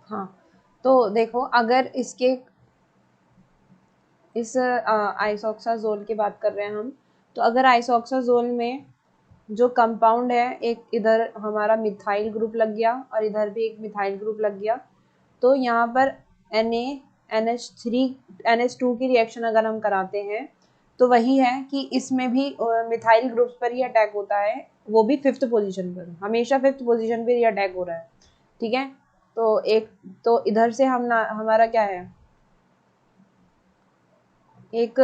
हाँ, तो देखो अगर इसके इस आइसोक्साजोल की बात कर रहे हैं हम, तो अगर आइसोक्साजोल में जो कंपाउंड है, एक इधर हमारा मिथाइल ग्रुप लग गया और इधर भी एक मिथाइल ग्रुप लग गया, तो यहाँ पर NH3 NH2 की रिएक्शन अगर हम कराते हैं तो वही है कि इसमें भी मिथाइल ग्रुप्स पर ही अटैक होता है, वो भी 5th पोजीशन पर, हमेशा 5th पोजीशन पर ही अटैक हो रहा है। ठीक है, तो एक तो इधर से हमारा क्या है, एक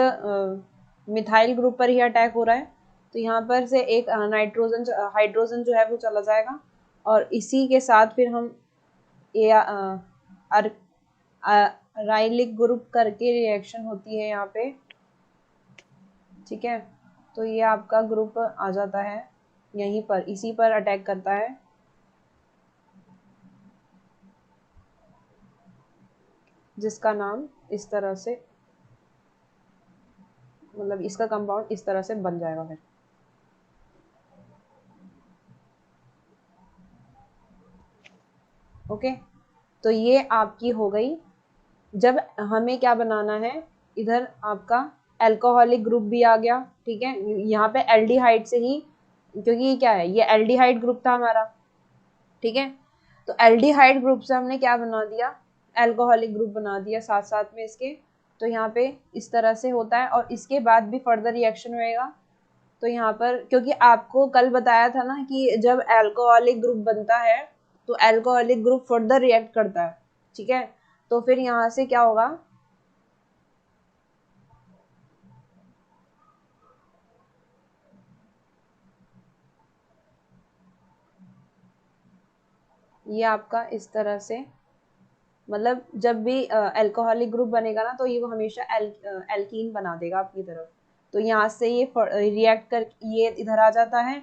मिथाइल ग्रुप पर ही अटैक हो रहा है, तो यहाँ पर से एक हाइड्रोजन जो है वो चला जाएगा और इसी के साथ फिर हम राइलिक ग्रुप करके रिएक्शन होती है यहाँ पे। ठीक है, तो ये आपका ग्रुप आ जाता है यहीं पर, इसी पर अटैक करता है। जिसका नाम इस तरह से, मतलब इसका कंपाउंड इस तरह से बन जाएगा फिर। ओके, तो ये आपकी हो गई। जब हमें क्या बनाना है, इधर आपका अल्कोहलिक ग्रुप भी आ गया। ठीक है, यहाँ पे एल्डिहाइड से ही, क्योंकि ये क्या है, ये एल्डिहाइड ग्रुप था हमारा। ठीक है, तो एल्डिहाइड ग्रुप से हमने क्या बना दिया, अल्कोहलिक ग्रुप बना दिया साथ साथ में इसके। तो यहाँ पे इस तरह से होता है और इसके बाद भी फर्दर रिएक्शन होएगा। तो यहाँ पर क्योंकि आपको कल बताया था ना कि जब अल्कोहलिक ग्रुप बनता है तो अल्कोहलिक ग्रुप फर्दर रिएक्ट करता है। ठीक है, तो फिर यहाँ से क्या होगा, ये आपका इस तरह से, मतलब जब भी अल्कोहलिक ग्रुप बनेगा ना तो ये वो हमेशा एल्कीन बना देगा अपनी तरफ। तो यहाँ से ये रिएक्ट कर ये इधर आ जाता है।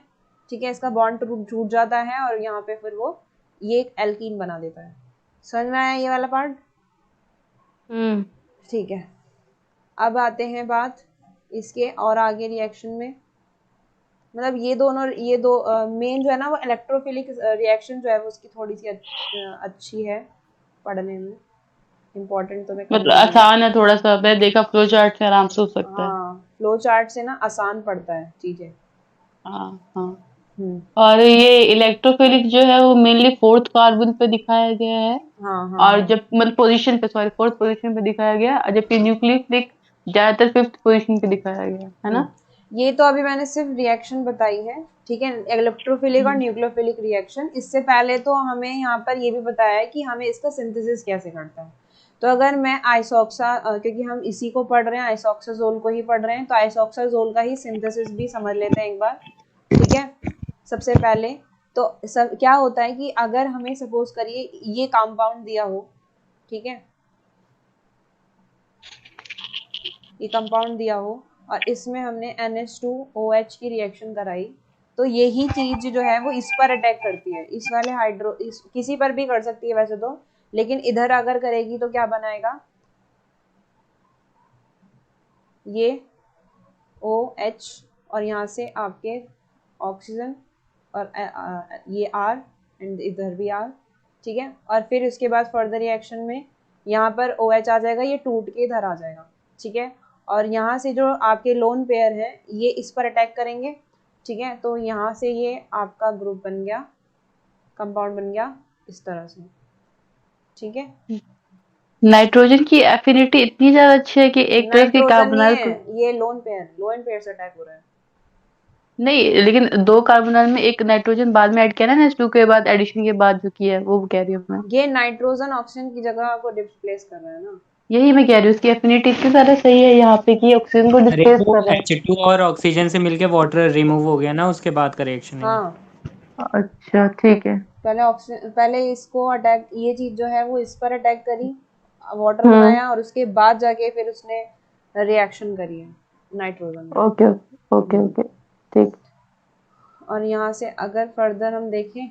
ठीक है, इसका बॉन्ड टूट जाता है और यहाँ पे फिर वो ये एक एल्कीन बना देता है। समझ में आया ये वाला पार्ट? ठीक है, अब आते हैं बात इसके और आगे रिएक्शन में। मतलब ये दो मेन जो है ना वो इलेक्ट्रोफिलिक रिएक्शन जो है वो उसकी थोड़ी सी अच्छी है पढ़ने में, इम्पोर्टेंट तो मैं कम मतलब ही दूंगी। आसान है थोड़ा सा, मैं देखा फ्लो चार्ट से आराम से हो सकता है। हाँ, फ्लो चार्ट से ना आसान पड़ता है चीजें। हाँ हाँ। हम्म। और ये इलेक्ट्रोफिलिक जो है वो मेनली फोर्थ कार्बन पे दिखाया गया है। हाँ हाँ और हाँ। जब मतलब पोजीशन पे, सॉरी, फोर्थ पोजीशन पे दिखाया गया है, और जबकि न्यूक्लियोफिलिक ज्यादातर फिफ्थ पोजीशन पे दिखाया गया है ना। ये तो अभी मैंने सिर्फ रिएक्शन बताई है। ठीक है, इलेक्ट्रोफिलिक और हम्म। Nucleophilic reaction. इससे पहले तो हमें यहाँ पर ये भी बताया है कि हमें इसका सिंथेसिस कैसे करता है। तो अगर मैं क्योंकि हम इसी को पढ़ रहे हैं, आइसोक्साजोल को ही पढ़ रहे हैं, तो आइसोक्साजोल का ही सिंथेसिस भी समझ लेते हैं एक बार। ठीक है, सबसे पहले तो सब क्या होता है कि अगर हमें सपोज करिए ये कंपाउंड दिया हो। ठीक है, ये कंपाउंड दिया हो और इसमें हमने NH2OH की रिएक्शन कराई, तो यही चीज जो है वो इस पर अटैक करती है, इस वाले किसी पर भी कर सकती है वैसे तो, लेकिन इधर अगर करेगी तो क्या बनाएगा, ये OH और यहाँ से आपके ऑक्सीजन और ये R एंड इधर भी R। ठीक है, और फिर उसके बाद फर्दर रिएक्शन में यहाँ पर OH आ जाएगा, ये टूट के इधर आ जाएगा। ठीक है, और यहाँ से जो आपके लोन पेयर है ये इस पर अटैक करेंगे। ठीक है, तो यहाँ से ये आपका ग्रुप बन गया, कंपाउंड बन गया इस तरह से। ठीक है, नाइट्रोजन की एफिनिटी इतनी ज्यादा अच्छी है कि एक तरफ की नाइट्रोजन नहीं कार्बोनाइल है, ये लोन पेयर से अटैक हो रहा है। नहीं, लेकिन दो कार्बोनाइल में एक नाइट्रोजन बाद में ऐड किया ना NH2 के बाद, एडिशन के बाद जो किया है वो कह रही हूँ मैं। ये नाइट्रोजन ऑक्सीजन की जगह को डिस्प्लेस कर रहा है ना। यही मैं कह रही हूँ, उसकी एफिनिटी इतनी ज्यादा सही है यहाँ पे कि ऑक्सीजन को अरे डिस्प्लेस वो कर रहा है। H2 और ऑक्सीजन से मिलके वाटर रिमूव हो गया ना, उसके बाद का रिएक्शन है ये। हाँ, अच्छा ठीक है। पहले इसको अटैक, ये चीज जो है वो इस पर अटैक करी, वाटर हम्म। बनाया और उसके बाद जाके फिर उसने रिएक्शन करी है नाइट्रोजन में। ओके ओके हम्म, ओके। ठीक। और यहाँ से अगर फर्दर हम देखें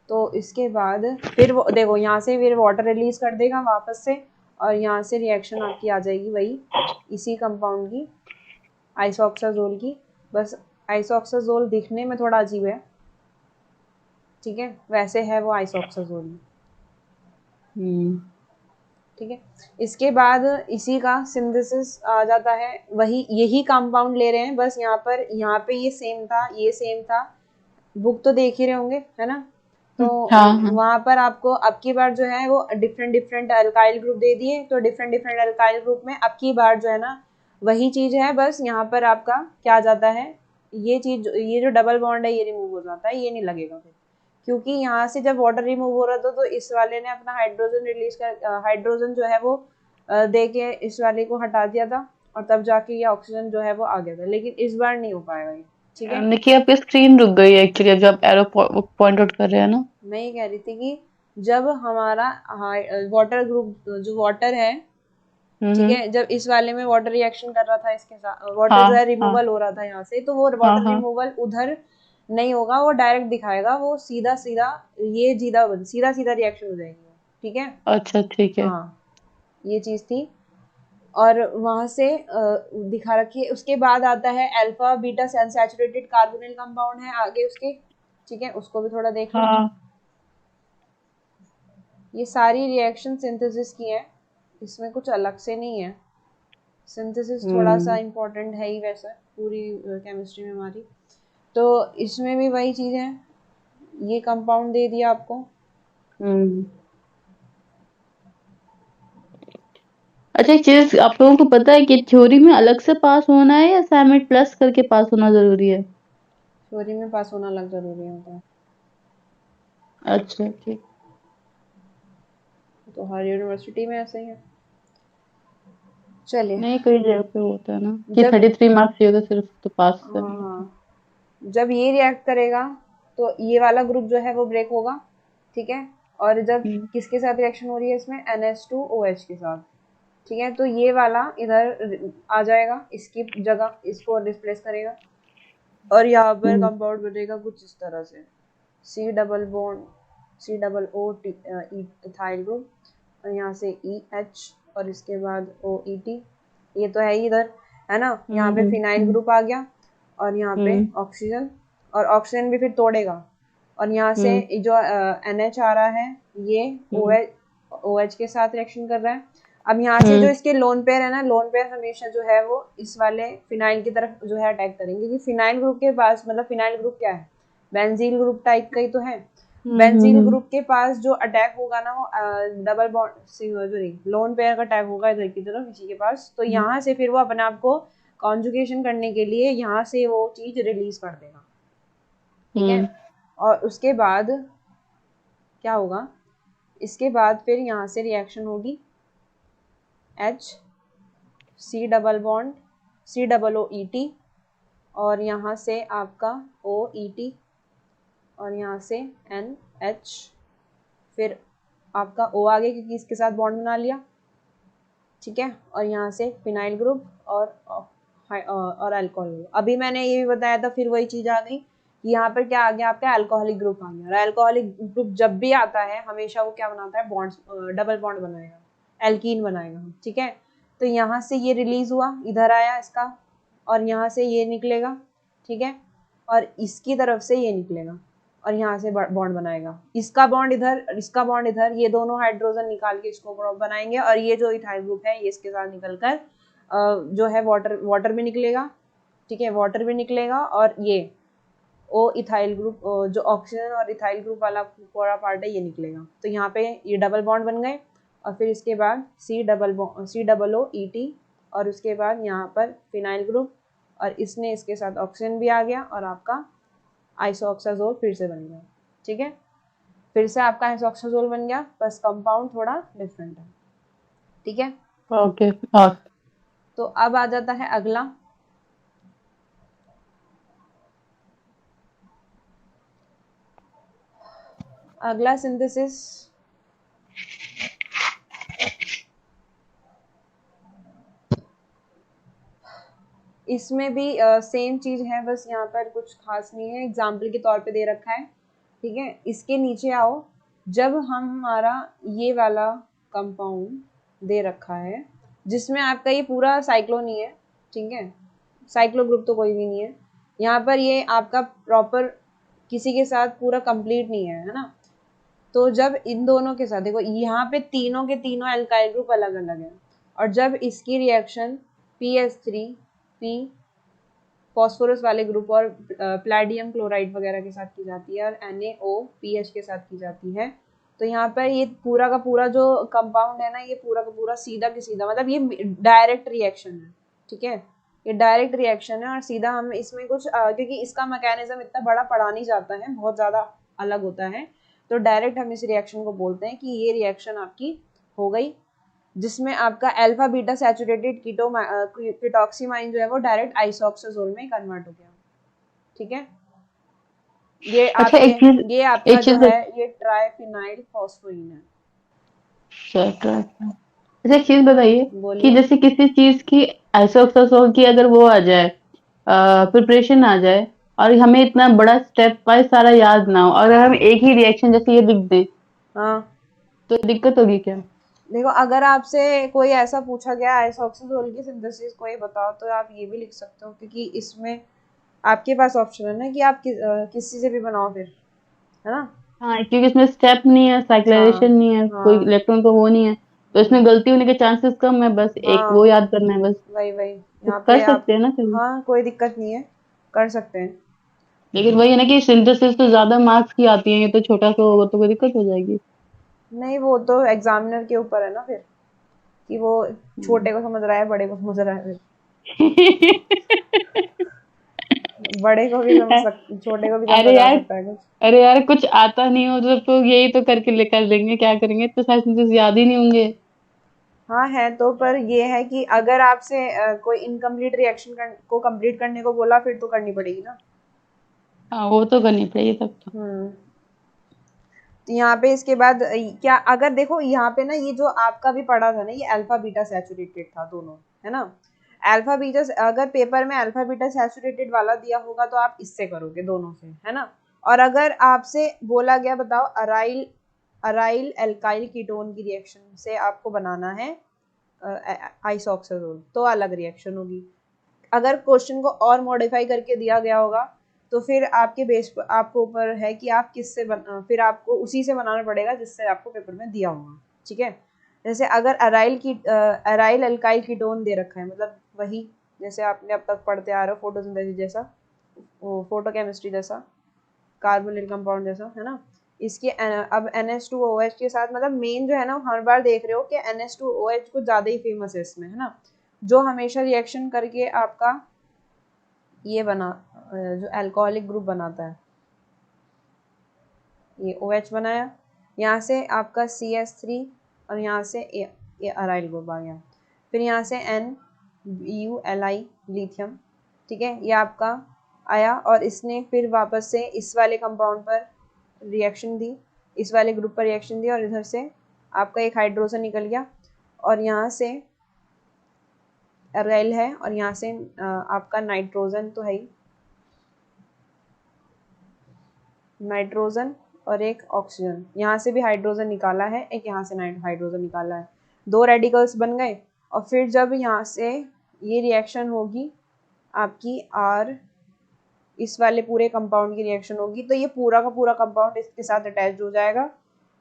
तो इसके बाद फिर वो देखो यहाँ से फिर वाटर रिलीज कर देगा वापस से, और यहाँ से रिएक्शन आपकी आ जाएगी वही इसी कंपाउंड की, आइसोक्साजोल की। बस आइसोक्साजोल दिखने में थोड़ा अजीब है। ठीक है, वैसे है वो आइसोक्साजोल। हम्म। ठीक है। इसके बाद इसी का सिंथेसिस आ जाता है, वही यही कंपाउंड ले रहे हैं, बस यहाँ पे ये सेम था, ये सेम था, बुक तो देख ही रहे होंगे, है ना। तो हाँ हाँ वहां पर आपको अब की बार जो है वो डिफरेंट डिफरेंट अल्काइल ग्रुप दे दिए, तो डिफरेंट डिफरेंट अल्काइल ग्रुप में अब की बार जो है ना वही चीज है, बस यहाँ पर आपका क्या आ जाता है, ये चीज, ये जो डबल बॉन्ड है ये रिमूव हो जाता है, ये नहीं लगेगा फिर, क्योंकि यहाँ से जब वाटर रिमूव हो रहा था तो इस वाले ने अपना हाइड्रोजन रिलीज कर, हाइड्रोजन जो है वो दे के इस वाले को हटा दिया था, और तब जाके ये ऑक्सीजन जो है वो आ गया था, लेकिन इस बार नहीं हो पाएगा ये। ठीक है। देखिए आपकी स्क्रीन रुक गई है एक्चुअली, जब एरो पॉइंट आउट कर रहे हैं ना। मैं ये कह रही थी कि जब हमारा वाटर ग्रुप जो वाटर है, ठीक हम्म। है, जब इस वाले में वाटर रिएक्शन कर रहा था इसके साथ, वाटर हाँ जो है हाँ रिमूवल हो रहा था यहाँ से, तो वो हाँ वाटर हाँ रिमूवल उधर नहीं होगा, वो डायरेक्ट दिखाएगा, वो सीधा सीधा ये सीधा सीधा रिएक्शन हो जाएगी। ठीक है। अच्छा ठीक है। हाँ, ये चीज थी। और वहां से दिखा रखी है, उसके बाद आता है alpha beta saturated carbonyl compound है आगे उसके। ठीक है, उसको भी थोड़ा देख लो। हाँ। ये सारी रिएक्शन सिंथेसिस की है, इसमें कुछ अलग से नहीं है, सिंथेसिस थोड़ा सा हम्म इम्पोर्टेंट है ही वैसे पूरी केमिस्ट्री में हमारी। तो इसमें भी वही चीज़ है, ये कंपाउंड दे दिया आपको। हम्म। अच्छा एक चीज आप लोगों को पता है कि थ्योरी में अलग से पास होना है या असाइनमेंट प्लस करके पास होना जरूरी है? थ्योरी में पास होना अलग जरूरी होता है, अच्छा ठीक। तो हर यूनिवर्सिटी में ऐसे ही है। चलिए। नहीं कई जगह पे होता है ना कि जब 33 मार्क्स चाहिए होता सिर्फ तो पास हाँ करने के। हाँ, जब ये रिएक्ट करेगा तो ये वाला ग्रुप जो है वो ब्रेक होगा। ठीक है। और जब हम्म किसके साथ रिएक्शन हो रही है इसमें, NH2OH के साथ। ठीक है, तो ये वाला इधर आ जाएगा, इसकी जगह इसको रिप्लेस करेगा, और यहाँ पर हम्म कंपाउंड बनेगा कुछ इस तरह से, C double bond, C double O ethyl group, और यहाँ से EH, और इसके बाद OET, ये तो है ही इधर, है ना। यहाँ पे फिनाइल हम्म ग्रुप आ गया, और यहाँ पे हम्म ऑक्सीजन, और ऑक्सीजन भी फिर तोड़ेगा, और यहाँ से हम्म जो NH आ रहा है ये हम्म OH के साथ रिएक्शन कर रहा है। अब यहाँ से जो इसके लोन पेयर है ना, लोन पेयर हमेशा जो है वो इस वाले फिनाइल की तरफ जो है अटैक करेंगे, क्योंकि फिनाइल ग्रुप के पास, मतलब फिनाइल ग्रुप क्या है, बेंजील ग्रुप टाइप का ही तो है। बेंजील हम्म ग्रुप के पास जो अटैक होगा ना वो double bond sorry lone pair का अटैक होगा इधर की तरफ इसी के पास, तो हम्म यहाँ से फिर वो अपने आप को कॉन्जुगेशन करने के लिए यहाँ से वो चीज रिलीज कर देगा। ठीक है। हम्म और उसके बाद क्या होगा, इसके बाद फिर यहाँ से रिएक्शन होगी, H C double bond COOET, और यहाँ से आपका OET, और यहाँ से NH, फिर आपका O आ गया क्योंकि इसके साथ बॉन्ड बना लिया। ठीक है। और यहाँ से फिनाइल ग्रुप और अल्कोहल ग्रुप। अभी मैंने ये भी बताया था, फिर वही चीज़ आ गई कि यहाँ पर क्या आ गया, आपका अल्कोहलिक ग्रुप आ गया, और अल्कोहलिक ग्रुप जब भी आता है हमेशा वो क्या बनाता है, बॉन्ड्स, डबल बॉन्ड बनाएगा, एल्कीन बनाएगा। ठीक है। तो यहाँ से ये रिलीज हुआ, इधर आया इसका, और यहाँ से ये निकलेगा। ठीक है। और इसकी तरफ से ये निकलेगा, और यहाँ से बॉन्ड बनाएगा, इसका बॉन्ड इधर, इसका बॉन्ड इधर, ये दोनों हाइड्रोजन निकाल के इसको बनाएंगे, और ये जो इथाइल ग्रुप है ये इसके साथ निकलकर जो है वाटर भी निकलेगा। ठीक है, वाटर भी निकलेगा, और ये ओ इथाइल ग्रुप जो ऑक्सीजन और इथाइल ग्रुप वाला पूरा पार्ट है ये निकलेगा, तो यहाँ पे ये डबल बॉन्ड बन गए, और फिर इसके बाद COOET, और उसके बाद यहाँ पर फिनाइल ग्रुप, और इसने इसके साथ ऑक्सीजन भी आ गया, और आपका आइसोऑक्साजोल फिर से बन गया। ठीक है, फिर से आपका आइसोऑक्साजोल बन गया, बस कंपाउंड थोड़ा डिफरेंट है। ठीक है। ओके। और तो अब आ जाता है अगला, अगला सिंथेसिस। इसमें भी सेम चीज है, बस यहाँ पर कुछ खास नहीं है, एग्जाम्पल के तौर पे दे रखा है। ठीक है, इसके नीचे आओ, जब हम हमारा ये वाला कंपाउंड दे रखा है जिसमें आपका ये पूरा साइक्लो नहीं है, ठीक है, साइक्लो ग्रुप तो कोई भी नहीं है यहाँ पर, ये आपका प्रॉपर किसी के साथ पूरा कंप्लीट नहीं है, है ना। तो जब इन दोनों के साथ देखो यहाँ पे तीनों के तीनों एल्काइल ग्रुप अलग अलग है, और जब इसकी रिएक्शन PS3 पी फॉस्फोरस वाले ग्रुप और प्लैडियम क्लोराइड वगैरह के साथ की जाती है और NaOPH के साथ की जाती है, तो यहाँ पर ये पूरा का पूरा जो कंपाउंड है ना, ये पूरा का पूरा सीधा के सीधा, मतलब ये डायरेक्ट रिएक्शन है, ठीक है, ये डायरेक्ट रिएक्शन है और सीधा हम इसमें कुछ क्योंकि इसका मैकेनिज्म इतना बड़ा पढ़ा नहीं जाता है, बहुत ज़्यादा अलग होता है, तो डायरेक्ट हम इस रिएक्शन को बोलते हैं कि ये रिएक्शन आपकी हो गई, जिसमें आपका अल्फा बीटा सैचुरेटेड कीटोक्सीमाइन जो है वो डायरेक्ट आइसोक्साजोल में कन्वर्ट हो गया, ठीक है। ये अच्छा आपके ये आपका एक जो चीज है ये ट्राइफिनाइल फॉस्फोइन है। अच्छा एक चीज बताइए कि बोलिए। जैसे किसी चीज की आइसोक्साजोल की अगर वो आ जाए, प्रिपरेशन आ जाए, और हमें इतना बड़ा स्टेप वाइज सारा याद ना हो, और अगर हम एक ही रिएक्शन जैसे ये लिख दें हाँ तो दिक्कत होगी क्या? देखो, अगर आपसे कोई ऐसा पूछा गया आइसोक्साजोल की सिंथेसिस को ये बताओ, तो आप ये भी लिख सकते हो, क्योंकि इसमें आपके पास ऑप्शन है ना कि आप किसी से भी बनाओ फिर, है ना। हाँ, क्योंकि इसमें स्टेप नहीं है, हाँ साइक्लाइजेशन नहीं है, कोई हाँ इलेक्ट्रॉन का वो नहीं है, तो इसमें गलती होने के चांसेस कम है, बस एक वो हाँ याद करना है बस। वही वही तो यहाँ कर पे आप, सकते हैं ना कभी। हाँ कोई दिक्कत नहीं है, कर सकते हैं। लेकिन वही है ना कि सिंथेसिस तो ज्यादा मार्क्स की आती है, ये तो छोटा सा होगा तो कोई दिक्कत हो जाएगी। नहीं, वो तो एग्जामिनर के ऊपर है ना फिर, कि वो हम्म। छोटे को समझ रहा है बड़े को समझ रहा है, बड़े को भी समझ सक छोटे को भी समझ अरे आ यार, सकता है कुछ। अरे यार कुछ आता नहीं हो तो यही तो करके लेकर लेंगे, क्या करेंगे, तो सारे चीजें याद ही नहीं होंगे। हाँ है तो, पर ये है कि अगर आपसे कोई इनकम्प्लीट रिएक्शन को कंप्लीट करने को बोला, फिर तो करनी पड़ेगी ना। हाँ, वो तो करनी पड़ेगी तब तो। हम्म। तो यहाँ पे इसके बाद क्या, अगर देखो यहाँ पे ना, ये जो आपका भी पढ़ा था ना, ये अल्फा बीटा सैचुरेटेड था दोनों, है ना। अल्फा बीटा, अगर पेपर में अल्फा बीटा सैचुरेटेड वाला दिया होगा तो आप इससे करोगे दोनों से, है ना। और अगर आपसे बोला गया बताओ अराइल अराइल एल्काइल कीटोन की रिएक्शन से आपको बनाना है आइसोक्साजोल, तो अलग रिएक्शन होगी। अगर क्वेश्चन को और मॉडिफाई करके दिया गया होगा, तो फिर आपके बेस पर आपको ऊपर है कि आप किससे फिर आपको उसी से बनाना पड़ेगा जिससे आपको पेपर में दिया होगा, ठीक है। जैसे अगर अराइल अल्काइल कीटोन दे रखा है, मतलब वही जैसे आपने अब तक पढ़ते आ रहे हो, फोटोसिंथेसिस जैसा, वो फोटोकेमिस्ट्री जैसा, कार्बोनिल कंपाउंड जैसा, है ना। इसके अब NH2OH के साथ, मतलब मेन जो है ना, हर बार देख रहे हो कि NH2OH कुछ ज़्यादा ही फेमस है इसमें, है ना, जो हमेशा रिएक्शन करके आपका ये बना जो अल्कोहलिक ग्रुप बनाता है, ये OH बनाया, यहाँ से आपका CS3, और यहाँ से ये अराइल ग्रुप आ गया, फिर यहाँ से NBuLi लिथियम, ठीक है, ये आपका आया, और इसने फिर वापस से इस वाले कंपाउंड पर रिएक्शन दी, इस वाले ग्रुप पर रिएक्शन दी, और इधर से आपका एक हाइड्रोजन निकल गया, और यहाँ से अराइल है, और यहाँ से आपका नाइट्रोजन तो है ही, नाइट्रोजन और एक ऑक्सीजन, यहाँ से भी हाइड्रोजन निकाला है, एक यहाँ से हाइड्रोजन निकाला है, दो रेडिकल्स बन गए। और फिर जब यहाँ से ये रिएक्शन होगी आपकी आर, इस वाले पूरे कंपाउंड की रिएक्शन होगी, तो ये पूरा का पूरा कंपाउंड इसके साथ अटैच हो जाएगा,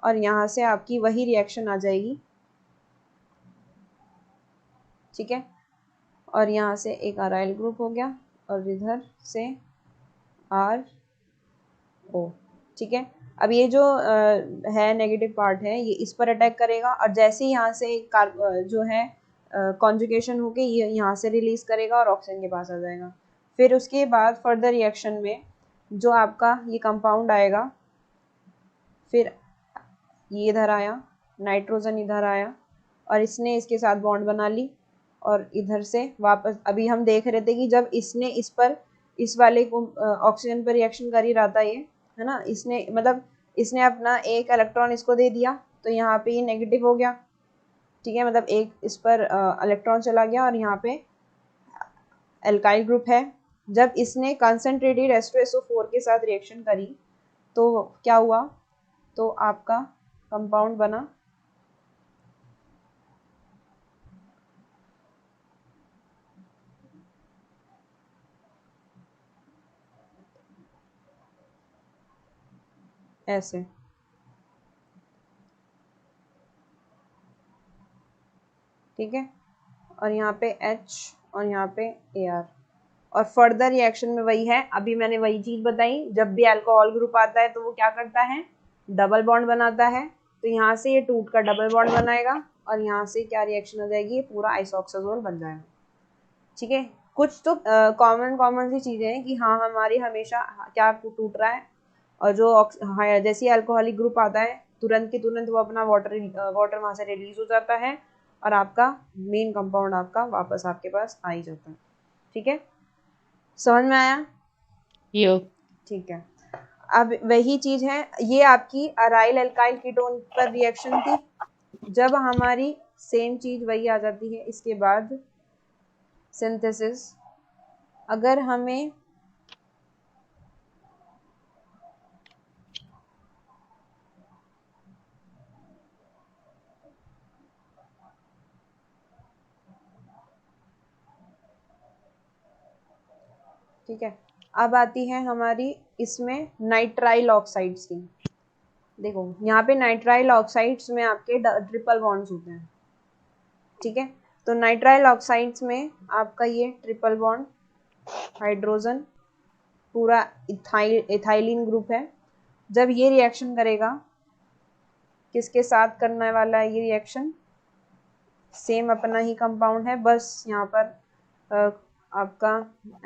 और यहाँ से आपकी वही रिएक्शन आ जाएगी, ठीक है। और यहाँ से एक अराइल ग्रुप हो गया, और इधर से RO, ठीक है। अब ये जो है नेगेटिव पार्ट है, ये इस पर अटैक करेगा, और जैसे ही यहाँ से जो है कॉन्जुगेशन होके ये यहाँ से रिलीज करेगा और ऑक्सीजन के पास आ जाएगा। फिर उसके बाद फर्दर रिएक्शन में जो आपका ये कंपाउंड आएगा, फिर ये इधर आया, नाइट्रोजन इधर आया, और इसने इसके साथ बॉन्ड बना ली, और इधर से वापस अभी हम देख रहे थे कि जब इसने इस पर इस वाले को ऑक्सीजन पर रिएक्शन कर ही रहा था ये, है ना, इसने मतलब इसने अपना एक इलेक्ट्रॉन इसको दे दिया, तो यहाँ पे ये नेगेटिव हो गया, ठीक है, मतलब एक इस पर इलेक्ट्रॉन चला गया, और यहाँ पे एल्काइल ग्रुप है। जब इसने कंसंट्रेटेड H2SO4 के साथ रिएक्शन करी, तो क्या हुआ, तो आपका कंपाउंड बना ऐसे, ठीक है, और यहाँ पे H और यहाँ पे Ar। और फर्दर रिएक्शन में वही है, अभी मैंने वही चीज बताई, जब भी अल्कोहल ग्रुप आता है तो वो क्या करता है, डबल बॉन्ड बनाता है। तो यहाँ से ये टूट कर डबल बॉन्ड बनाएगा और यहाँ से क्या रिएक्शन हो जाएगी, पूरा आइसोक्साजोल बन जाएगा। ठीक है, कुछ तो कॉमन सी चीजें हैं कि हाँ हमारी हमेशा क्या टूट रहा है, और जो जैसे अल्कोहलिक ग्रुप आता है तुरंत की तुरंत वो अपना वाटर वहां से रिलीज हो जाता है और आपका मेन कंपाउंड आपका वापस आपके पास आ ही जाता है। ठीक है, समझ में आया? यो ठीक है, अब वही चीज है, ये आपकी अराइल एल्काइल कीटोन पर रिएक्शन थी। जब हमारी सेम चीज वही आ जाती है इसके बाद सिंथेसिस, अगर हमें ठीक है, अब आती है हमारी इसमें नाइट्राइल ऑक्साइड्स की। देखो यहाँ पे नाइट्राइल ऑक्साइड्स में आपके ट्रिपल बॉन्ड्स होते हैं। ठीक है, तो नाइट्राइल ऑक्साइड्स में आपका ये ट्रिपल बॉन्ड हाइड्रोजन पूरा इथाइलिन ग्रुप है। जब ये रिएक्शन करेगा, किसके साथ करने वाला है ये रिएक्शन, सेम अपना ही कंपाउंड है, बस यहाँ पर आपका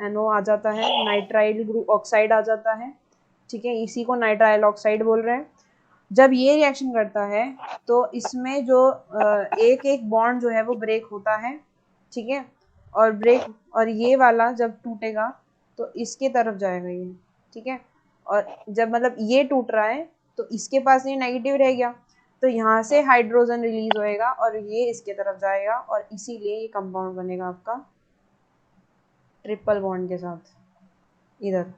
NO आ जाता है, नाइट्राइल ग्रुप ऑक्साइड आ जाता है। ठीक है, इसी को नाइट्राइल ऑक्साइड बोल रहे हैं। जब ये रिएक्शन करता है तो इसमें जो एक एक बॉन्ड जो है वो ब्रेक होता है। ठीक है, और ये वाला जब टूटेगा तो इसके तरफ जाएगा ये। ठीक है, और जब मतलब ये टूट रहा है तो इसके पास ये नेगेटिव रह गया, तो यहाँ से हाइड्रोजन रिलीज होएगा और ये इसके तरफ जाएगा और इसीलिए ये कंपाउंड बनेगा आपका ट्रिपल बॉन्ड के साथ। इधर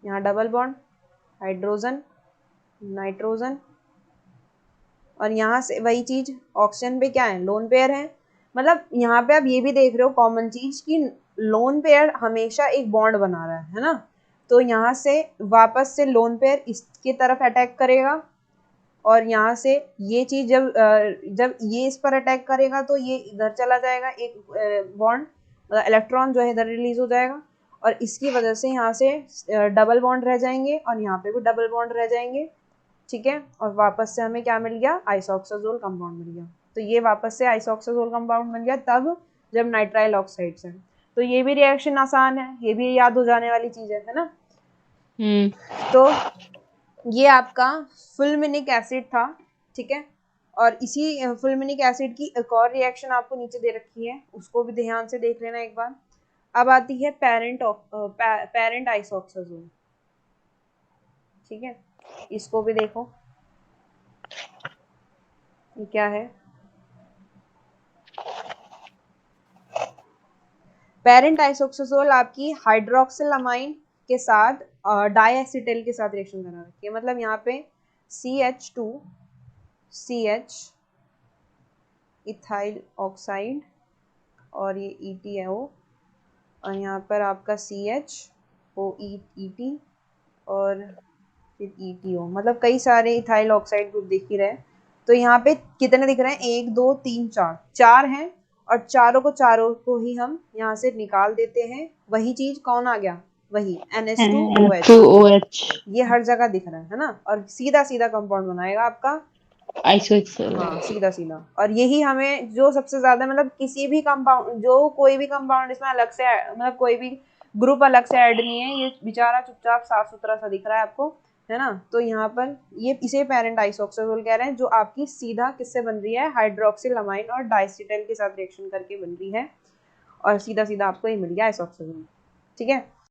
यहाँ डबल बॉन्ड, हाइड्रोजन, नाइट्रोजन, और यहाँ से वही चीज ऑक्सीजन पे क्या है, लोन पेयर है। मतलब यहाँ पे आप ये भी देख रहे हो कॉमन चीज कि लोन पेयर हमेशा एक बॉन्ड बना रहा है ना। तो यहाँ से वापस से लोन पेयर इसकी तरफ अटैक करेगा और यहाँ से ये चीज जब ये इस पर अटैक करेगा तो ये इधर चला जाएगा, एक बॉन्ड इलेक्ट्रॉन जो है इधर रिलीज हो जाएगा और इसकी वजह से यहाँ से डबल बॉन्ड रह जाएंगे और यहाँ पे भी डबल बॉन्ड रह जाएंगे। ठीक है, और वापस से हमें क्या मिल गया, आइसोक्साजोल कंपाउंड मिल गया। तो ये वापस से आइसोक्साजोल कंपाउंड बन गया तब जब नाइट्राइल ऑक्साइड्स है। तो ये भी रिएक्शन आसान है, ये भी याद हो जाने वाली चीज है ना। तो ये आपका फुलमिनिक एसिड था। ठीक है, और इसी फुलमिनिक एसिड की एक और रिएक्शन आपको नीचे दे रखी है, उसको भी ध्यान से देख लेना एक बार। अब आती है पेरेंट आइसोक्साजोल। ठीक है, इसको भी देखो ये क्या है। पेरेंट आइसोक्साजोल आपकी हाइड्रोक्सिलामाइन के साथ डाइएसिटाइल के साथ रिएक्शन करा रखी है। मतलब यहाँ पे CH2CH इथाइल ऑक्साइड और ये ETO और यहाँ पर आपका CHOET और फिर ETO, मतलब कई सारे इथाइल ऑक्साइड ग्रुप दिख ही रहे हैं। तो यहाँ पे कितने दिख रहे हैं, 1 2 3 4, 4 हैं और चारों को ही हम यहाँ से निकाल देते हैं। वही चीज कौन आ गया, वही NH2OH, ये हर जगह दिख रहा है ना, और सीधा सीधा कंपाउंड बनाएगा आपका आइसोक्साजोल। हाँ, सीधा सीधा। और यही हमें जो सबसे ज्यादा मतलब किसी भी कंपाउंड, जो कोई भी कंपाउंड इसमें अलग से मतलब कोई भी ग्रुप अलग से ऐड नहीं है, ये बेचारा चुपचाप साफ सुथरा सा दिख रहा है आपको, है ना। तो यहाँ पर ये इसे पेरेंट आइसोक्साजोल कह रहे हैं, जो आपकी सीधा किससे बन रही है, हाइड्रोक्सिलामाइन और डाइएसिटाइल के साथ रिएक्शन करके बन रही है और सीधा सीधा आपको ये मिल गया आइसोक्साजोल। ठीक है,